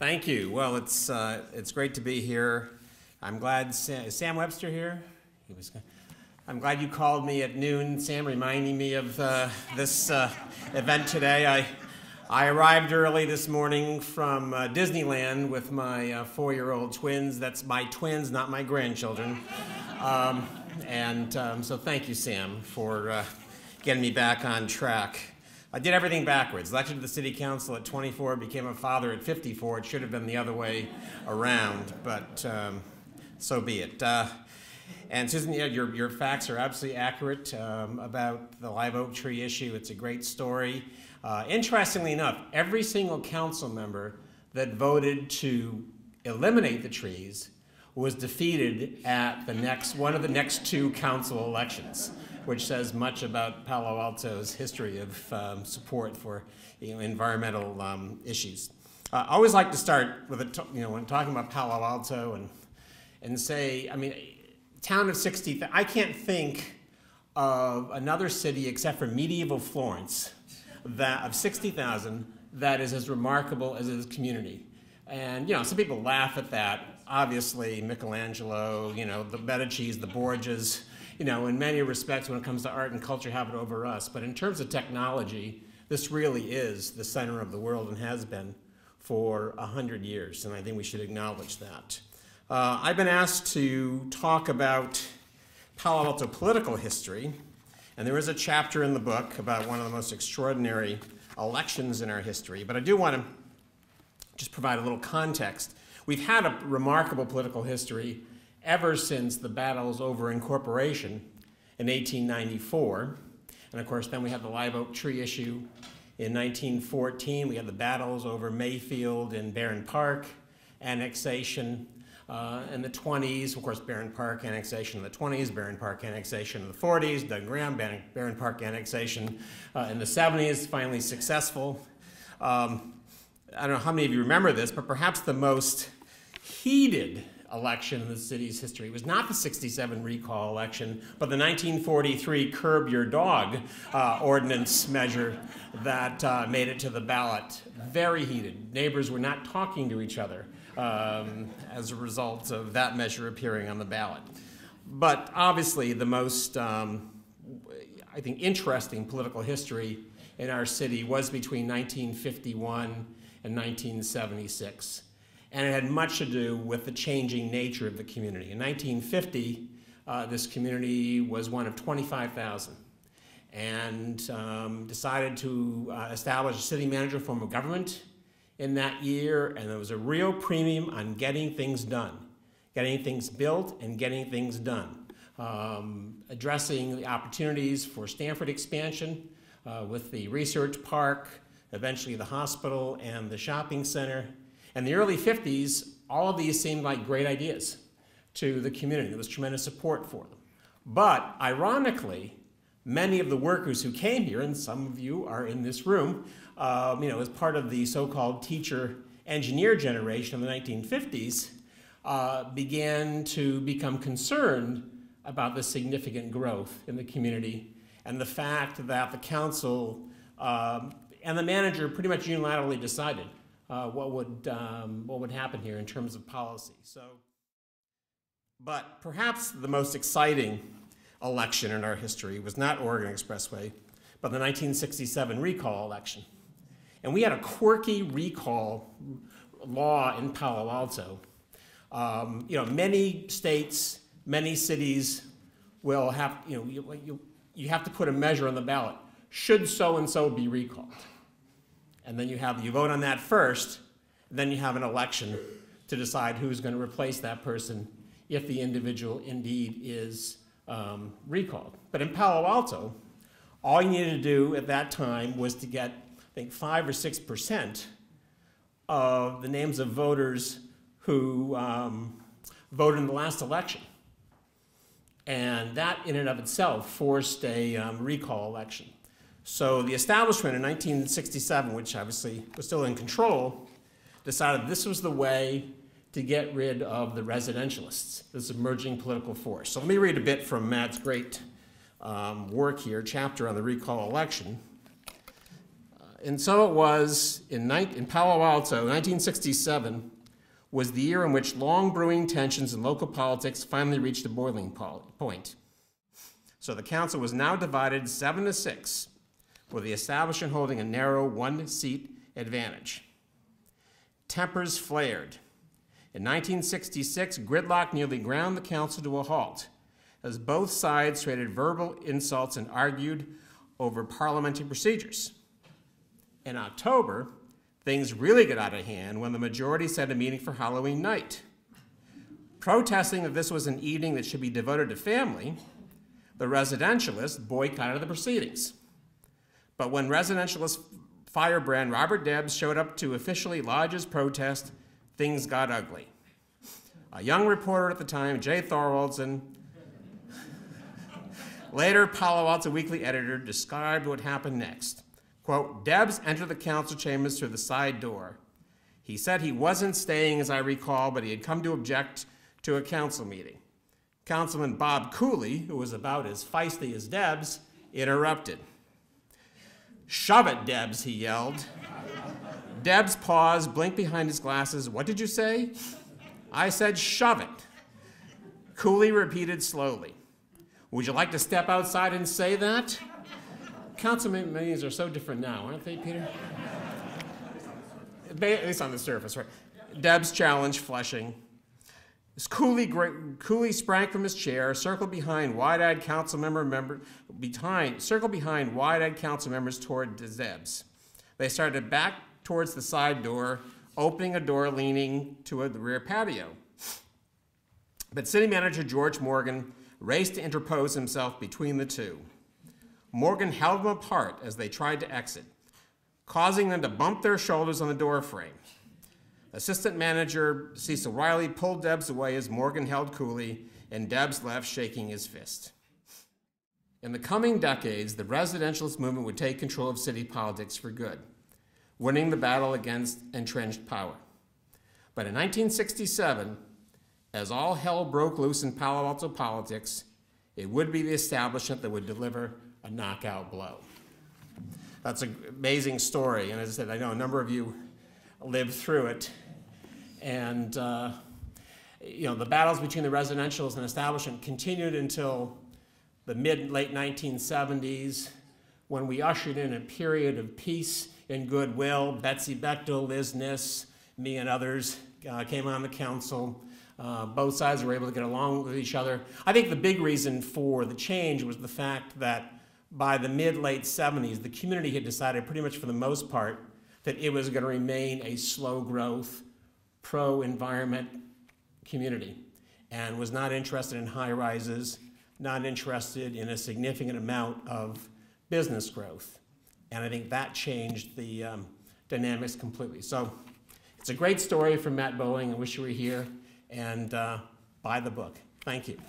Thank you. Well, it's great to be here. I'm glad, is Sam Webster here? I'm glad you called me at noon, Sam, reminding me of this event today. I arrived early this morning from Disneyland with my 4-year-old twins. That's my twins, not my grandchildren. So thank you, Sam, for getting me back on track. I did everything backwards. Elected to the city council at 24, became a father at 54. It should have been the other way around, but so be it. And Susan, yeah, your facts are absolutely accurate about the live oak tree issue. It's a great story. Interestingly enough, every single council member that voted to eliminate the trees was defeated at one of the next two council elections, which says much about Palo Alto's history of support for environmental issues. I always like to start with when talking about Palo Alto and say, I mean, town of 60,000. I can't think of another city except for medieval Florence of 60,000 that is as remarkable as this community. And some people laugh at that. Obviously, Michelangelo, the Medicis, the Borgias. In many respects, when it comes to art and culture, have it over us. But in terms of technology, this really is the center of the world and has been for 100 years, and I think we should acknowledge that. I've been asked to talk about Palo Alto political history, and there is a chapter in the book about one of the most extraordinary elections in our history, but I do want to just provide a little context. We've had a remarkable political history ever since the battles over incorporation in 1894. And of course, then we had the live oak tree issue in 1914. We had the battles over Mayfield and Barron Park, annexation in the 20s. Of course, Barron Park annexation in the 20s, Barron Park annexation in the 40s, Doug Graham, Barron Park annexation in the 70s, finally successful. I don't know how many of you remember this, but perhaps the most heated election in the city's history was not the 67 recall election, but the 1943 Curb Your Dog ordinance measure that made it to the ballot. Very heated. Neighbors were not talking to each other as a result of that measure appearing on the ballot. But obviously the most, I think, interesting political history in our city was between 1951 and 1976. And it had much to do with the changing nature of the community. In 1950, this community was one of 25,000 and decided to establish a city manager form of government in that year, and there was a real premium on getting things done, getting things built and getting things done, addressing the opportunities for Stanford expansion with the research park, eventually the hospital and the shopping center. In the early 50s, all of these seemed like great ideas to the community. There was tremendous support for them. But ironically, many of the workers who came here, and some of you are in this room, as part of the so-called teacher-engineer generation of the 1950s, began to become concerned about the significant growth in the community and the fact that the council and the manager pretty much unilaterally decided what would happen here in terms of policy. But perhaps the most exciting election in our history was not Oregon Expressway, but the 1967 recall election. And we had a quirky recall law in Palo Alto. Many states, many cities will have, you have to put a measure on the ballot. Should so-and-so be recalled? And then you vote on that first, then you have an election to decide who's going to replace that person if the individual indeed is recalled. But in Palo Alto, all you needed to do at that time was to get, I think, 5 or 6% of the names of voters who voted in the last election. And that in and of itself forced a recall election. So the establishment in 1967, which obviously was still in control, decided this was the way to get rid of the residentialists, this emerging political force. So let me read a bit from Matt's great work here, chapter on the recall election. And so it was in Palo Alto, 1967, was the year in which long brewing tensions in local politics finally reached a boiling point. So the council was now divided 7-6, with the establishment holding a narrow one-seat advantage. Tempers flared. In 1966, gridlock nearly ground the council to a halt, as both sides traded verbal insults and argued over parliamentary procedures. In October, things really got out of hand when the majority set a meeting for Halloween night. Protesting that this was an evening that should be devoted to family, the residentialists boycotted the proceedings. But when residentialist firebrand Robert Debs showed up to officially lodge his protest, things got ugly. A young reporter at the time, Jay Thorwaldsen, later Palo Alto Weekly editor, described what happened next. Quote, Debs entered the council chambers through the side door. He said he wasn't staying, as I recall, but he had come to object to a council meeting. Councilman Bob Cooley, who was about as feisty as Debs, interrupted. Shove it, Debs, he yelled. Debs paused, blinked behind his glasses. What did you say? I said, shove it. Cooley repeated slowly. Would you like to step outside and say that? Council meetings are so different now, aren't they, Peter? At least on the surface, right? Debs challenged Flushing. Cooley sprang from his chair, circled behind wide-eyed council members toward Debs. They started back towards the side door, opening a door leaning to the rear patio. But city manager George Morgan raced to interpose himself between the two. Morgan held them apart as they tried to exit, causing them to bump their shoulders on the door frame. Assistant manager Cecil Riley pulled Debs away as Morgan held Cooley, and Debs left shaking his fist. In the coming decades, the residentialist movement would take control of city politics for good, winning the battle against entrenched power. But in 1967, as all hell broke loose in Palo Alto politics, it would be the establishment that would deliver a knockout blow. That's an amazing story, and as I said, I know a number of you lived through it. And the battles between the residentialists and establishment continued until the late 1970s, when we ushered in a period of peace and goodwill. Betsy Bechtel, Liz Niss, me and others came on the council. Both sides were able to get along with each other. I think the big reason for the change was the fact that by the mid-late 70s, the community had decided pretty much for the most part that it was going to remain a slow growth, pro-environment community and was not interested in high rises, not interested in a significant amount of business growth. And I think that changed the dynamics completely. So it's a great story from Matt Bowling. I wish you were here. And buy the book. Thank you.